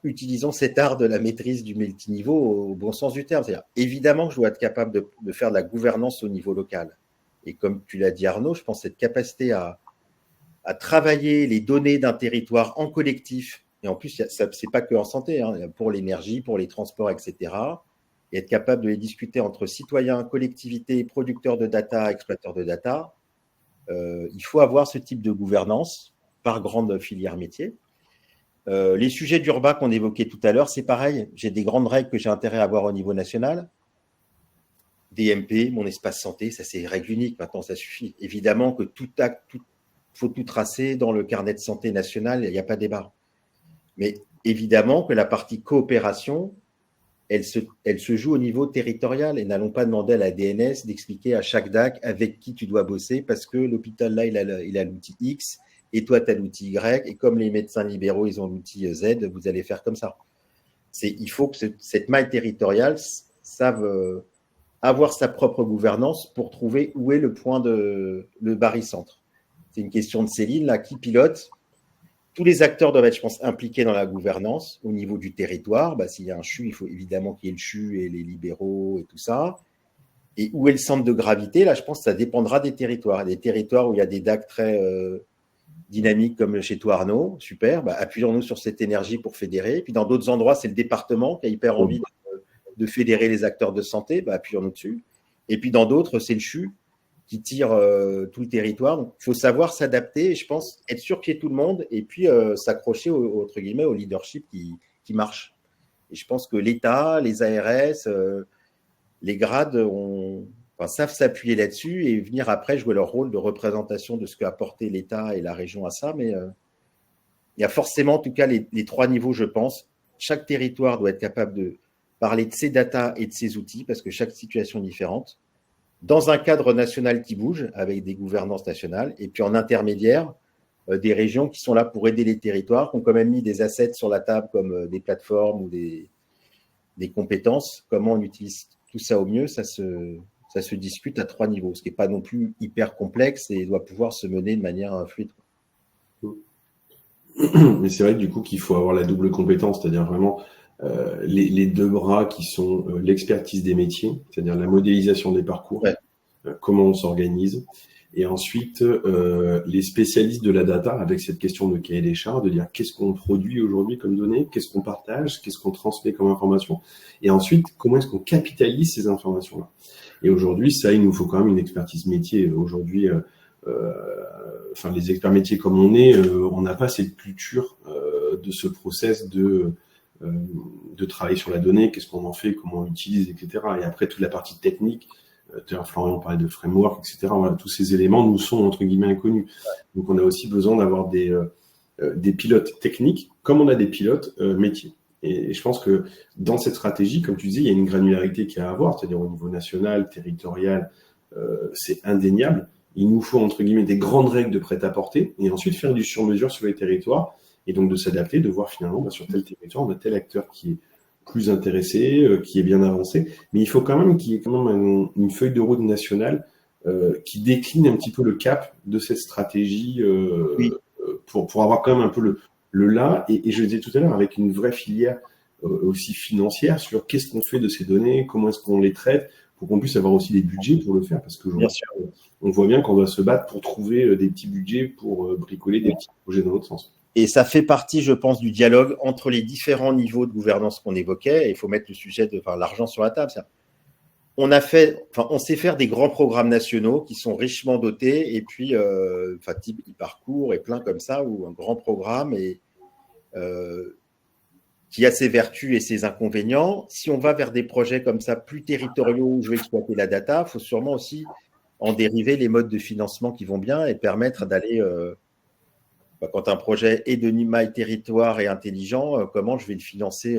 Utilisons cet art de la maîtrise du multiniveau au bon sens du terme. C'est-à-dire, évidemment que je dois être capable de faire de la gouvernance au niveau local. Et comme tu l'as dit, Arnaud, je pense cette capacité à travailler les données d'un territoire en collectif, et en plus, c'est pas que en santé, hein, pour l'énergie, pour les transports, etc., et être capable de les discuter entre citoyens, collectivités, producteurs de data, exploiteurs de data, il faut avoir ce type de gouvernance par grande filière métier. Les sujets d'urbain qu'on évoquait tout à l'heure, c'est pareil. J'ai des grandes règles que j'ai intérêt à avoir au niveau national. DMP, mon espace santé, ça c'est une règle unique. Maintenant, ça suffit. Évidemment que faut tout tracer dans le carnet de santé national, il n'y a pas de débat. Mais évidemment que la partie coopération, elle se joue au niveau territorial et n'allons pas demander à la DNS d'expliquer à chaque DAC avec qui tu dois bosser parce que l'hôpital là, il a l'outil X et toi, tu as l'outil Y et comme les médecins libéraux, ils ont l'outil Z, vous allez faire comme ça. Il faut que cette maille territoriale sache avoir sa propre gouvernance pour trouver où est le point le barycentre. C'est une question de Céline, là, qui pilote. Tous les acteurs doivent être, je pense, impliqués dans la gouvernance au niveau du territoire. S'il y a un CHU, il faut évidemment qu'il y ait le CHU et les libéraux et tout ça. Et où est le centre de gravité? Là, je pense que ça dépendra des territoires. Des territoires où il y a des DAC très dynamiques comme chez toi, Arnaud, super. Appuyons-nous sur cette énergie pour fédérer. Et puis dans d'autres endroits, c'est le département qui a hyper envie de fédérer les acteurs de santé. Appuyons-nous dessus. Et puis dans d'autres, c'est le CHU qui tire tout le territoire. Donc, il faut savoir s'adapter et je pense être sur pied tout le monde et puis s'accrocher entre guillemets au leadership qui marche. Et je pense que l'État, les ARS, les grades savent s'appuyer là-dessus et venir après jouer leur rôle de représentation de ce qu'a apporté l'État et la région à ça. Mais il y a forcément, en tout cas, les trois niveaux, je pense. Chaque territoire doit être capable de parler de ses data et de ses outils parce que chaque situation est différente. Dans un cadre national qui bouge, avec des gouvernances nationales, et puis en intermédiaire, des régions qui sont là pour aider les territoires, qui ont quand même mis des assets sur la table comme des plateformes ou des compétences. Comment on utilise tout ça au mieux, ça ça se discute à 3 niveaux, ce qui n'est pas non plus hyper complexe et doit pouvoir se mener de manière fluide. Mais c'est vrai que du coup qu'il faut avoir la double compétence, c'est-à-dire vraiment les deux bras qui sont l'expertise des métiers, c'est-à-dire la modélisation des parcours, comment on s'organise, et ensuite les spécialistes de la data avec cette question de cahier des charges, de dire qu'est-ce qu'on produit aujourd'hui comme données, qu'est-ce qu'on partage, qu'est-ce qu'on transmet comme information, et ensuite comment est-ce qu'on capitalise ces informations-là. Et aujourd'hui, ça, il nous faut quand même une expertise métier. Aujourd'hui, les experts métiers comme on est, on n'a pas cette culture de ce process de travailler sur la donnée, qu'est-ce qu'on en fait, comment on l'utilise, etc. Et après, toute la partie technique, Florian parlait de framework, etc. Voilà, tous ces éléments nous sont, entre guillemets, inconnus. Donc, on a aussi besoin d'avoir des pilotes techniques, comme on a des pilotes métiers. Et je pense que dans cette stratégie, comme tu disais, il y a une granularité qu'il y a à avoir, c'est-à-dire au niveau national, territorial, c'est indéniable. Il nous faut, entre guillemets, des grandes règles de prêt-à-porter et ensuite faire du sur-mesure sur les territoires et donc de s'adapter, de voir finalement sur tel territoire, on a tel acteur qui est plus intéressé, qui est bien avancé. Mais il faut quand même qu'il y ait quand même une feuille de route nationale qui décline un petit peu le cap de cette stratégie pour avoir quand même un peu le là. Et je le disais tout à l'heure, avec une vraie filière aussi financière sur qu'est-ce qu'on fait de ces données, comment est-ce qu'on les traite, pour qu'on puisse avoir aussi des budgets pour le faire, parce que on voit bien qu'on doit se battre pour trouver des petits budgets pour bricoler des petits projets dans l'autre sens. Et ça fait partie, je pense, du dialogue entre les différents niveaux de gouvernance qu'on évoquait. Et il faut mettre le sujet de l'argent sur la table. On sait faire des grands programmes nationaux qui sont richement dotés, et puis type e-parcours et plein comme ça, ou un grand programme qui a ses vertus et ses inconvénients. Si on va vers des projets comme ça plus territoriaux où je vais exploiter la data, il faut sûrement aussi en dériver les modes de financement qui vont bien et permettre d'aller, quand un projet est de maille territoire et intelligent, comment je vais le financer,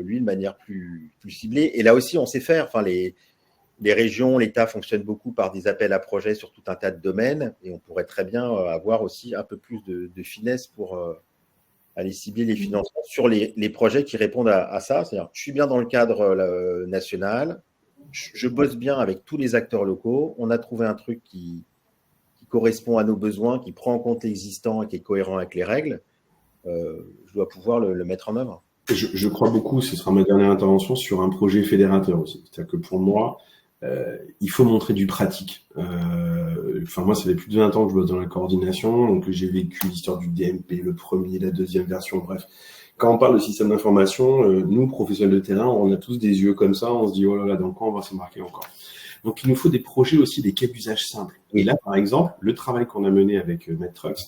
lui, de manière plus ciblée. Et là aussi, on sait faire. Les régions, l'État fonctionnent beaucoup par des appels à projets sur tout un tas de domaines et on pourrait très bien avoir aussi un peu plus de finesse pour aller cibler les financements sur les projets qui répondent à ça. C'est-à-dire, je suis bien dans le cadre national, je bosse bien avec tous les acteurs locaux, on a trouvé un truc qui correspond à nos besoins, qui prend en compte l'existant et qui est cohérent avec les règles, je dois pouvoir le mettre en œuvre. Je crois beaucoup, ce sera ma dernière intervention, sur un projet fédérateur aussi. C'est-à-dire que pour moi, il faut montrer du pratique. Moi, ça fait plus de 20 ans que je bosse dans la coordination, donc j'ai vécu l'histoire du DMP, le premier, la deuxième version, bref. Quand on parle de système d'information, nous, professionnels de terrain, on a tous des yeux comme ça, on se dit, oh là là, dans quoi on va s'embarquer encore. Donc, il nous faut des projets aussi, des cas d'usage simples. Et là, par exemple, le travail qu'on a mené avec MedTrucks,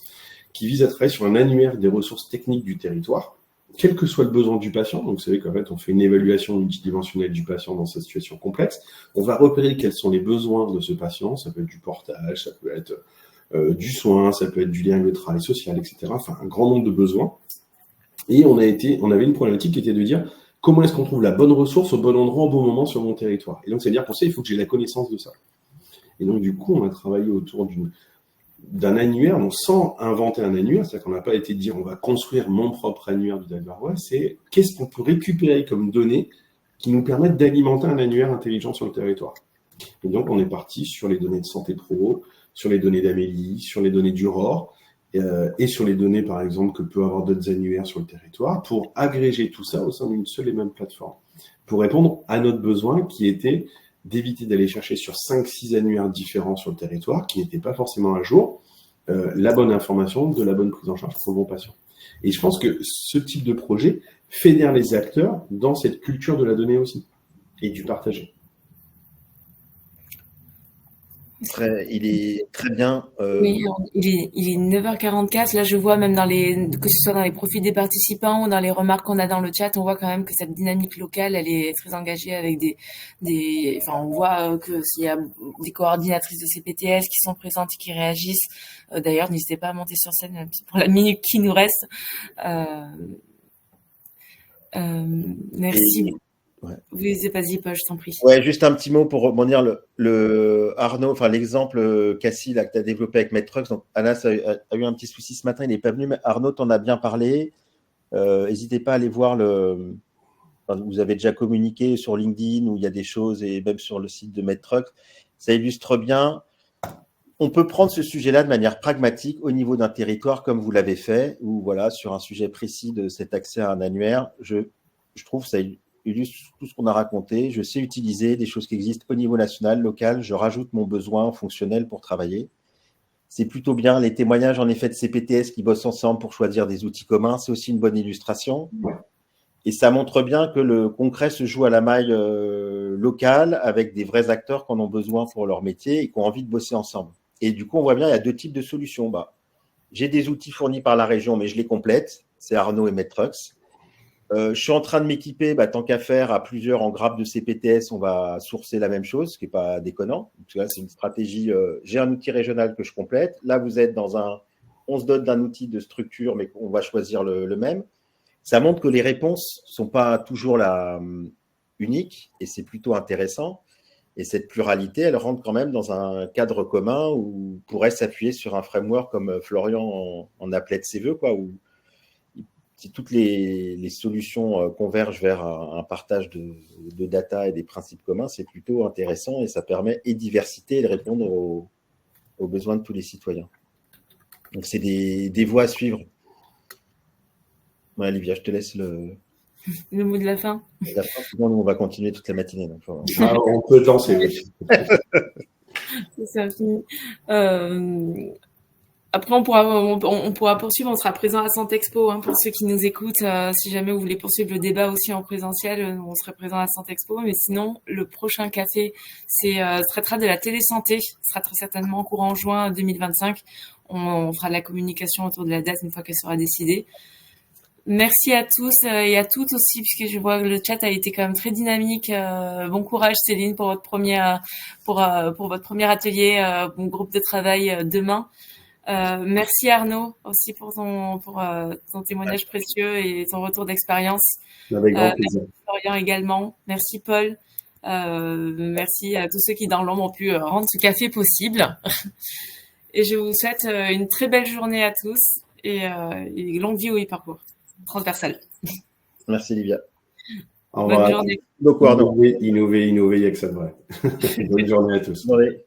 qui vise à travailler sur un annuaire des ressources techniques du territoire, quel que soit le besoin du patient. Donc, vous savez qu'en fait, on fait une évaluation multidimensionnelle du patient dans sa situation complexe. On va repérer quels sont les besoins de ce patient. Ça peut être du portage, ça peut être du soin, ça peut être du lien avec le travail social, etc. Enfin, un grand nombre de besoins. Et on avait une problématique qui était de dire comment est-ce qu'on trouve la bonne ressource au bon endroit au bon moment sur mon territoire. Et donc, c'est-à-dire pour ça, il faut que j'ai la connaissance de ça. Et donc, du coup, on a travaillé autour d'un annuaire, donc sans inventer un annuaire, c'est-à-dire qu'on n'a pas été dire on va construire mon propre annuaire du DAC-Varois, c'est qu'est-ce qu'on peut récupérer comme données qui nous permettent d'alimenter un annuaire intelligent sur le territoire. Et donc, on est parti sur les données de Santé Pro, sur les données d'Amélie, sur les données du ROR, et sur les données, par exemple, que peut avoir d'autres annuaires sur le territoire, pour agréger tout ça au sein d'une seule et même plateforme, pour répondre à notre besoin qui était d'éviter d'aller chercher sur 5-6 annuaires différents sur le territoire, qui n'étaient pas forcément à jour, la bonne information, de la bonne prise en charge pour le bon patient. Et je pense que ce type de projet fédère les acteurs dans cette culture de la donnée aussi, et du partager. Il est très bien. Oui, il est 9h44. Là, je vois même que ce soit dans les profils des participants ou dans les remarques qu'on a dans le chat, on voit quand même que cette dynamique locale, elle est très engagée avec on voit que s'il y a des coordinatrices de CPTS qui sont présentes et qui réagissent. D'ailleurs, n'hésitez pas à monter sur scène pour la minute qui nous reste. Merci. Ouais. Oui, vas-y, Paul, je t'en prie. Ouais, juste un petit mot pour rebondir Arnaud, l'exemple Cassie là, que tu as développé avec MedTrucks. Donc, Anas a eu un petit souci ce matin, il n'est pas venu, mais Arnaud t'en a bien parlé. N'hésitez pas à aller voir vous avez déjà communiqué sur LinkedIn où il y a des choses et même sur le site de MedTrucks. ça illustre bien. On peut prendre ce sujet-là de manière pragmatique au niveau d'un territoire comme vous l'avez fait, ou voilà, sur un sujet précis de cet accès à un annuaire. Je trouve que ça illustre tout ce qu'on a raconté. Je sais utiliser des choses qui existent au niveau national, local. Je rajoute mon besoin fonctionnel pour travailler. C'est plutôt bien. Les témoignages, en effet, de CPTS qui bossent ensemble pour choisir des outils communs, c'est aussi une bonne illustration. Et ça montre bien que le concret se joue à la maille locale avec des vrais acteurs qui en ont besoin pour leur métier et qui ont envie de bosser ensemble. Et du coup, on voit bien, il y a deux types de solutions. J'ai des outils fournis par la région, mais je les complète. C'est Arnaud et Medtrux. Je suis en train de m'équiper, tant qu'à faire, à plusieurs en grappe de CPTS, on va sourcer la même chose, ce qui n'est pas déconnant. C'est une stratégie. J'ai un outil régional que je complète. Là, vous êtes on se dote d'un outil de structure, mais on va choisir le même. Ça montre que les réponses ne sont pas toujours uniques et c'est plutôt intéressant. Et cette pluralité, elle rentre quand même dans un cadre commun où on pourrait s'appuyer sur un framework comme Florian en appelait de ses voeux, où si toutes les solutions convergent vers un partage de data et des principes communs, c'est plutôt intéressant et ça permet diversité et de répondre aux besoins de tous les citoyens. Donc, c'est des voies à suivre. Ouais, Olivia, je te laisse le mot de la fin. Sinon, nous, on va continuer toute la matinée. Donc, on peut lancer, oui. C'est fini. Après, on pourra poursuivre. On sera présent à Santexpo pour ceux qui nous écoutent. Si jamais vous voulez poursuivre le débat aussi en présentiel, on serait présent à Santexpo. Mais sinon, le prochain café, traitera de la télésanté. Ce sera très certainement courant juin 2025. On fera de la communication autour de la date une fois qu'elle sera décidée. Merci à tous et à toutes aussi, puisque je vois que le chat a été quand même très dynamique. Bon courage Céline pour votre premier atelier, bon groupe de travail demain. Merci Arnaud aussi pour ton témoignage précieux et ton retour d'expérience. Avec grand plaisir. Merci Florian également. Merci Paul. Merci à tous ceux qui dans l'ombre ont pu rendre ce café possible. Et je vous souhaite une très belle journée à tous et longue vie au e-parcours transversal. Merci Livia. Au revoir. Bonne journée. Beaucoup Arnaud. Innover, il y a que ça de vrai. Bonne journée à tous. Bonne journée.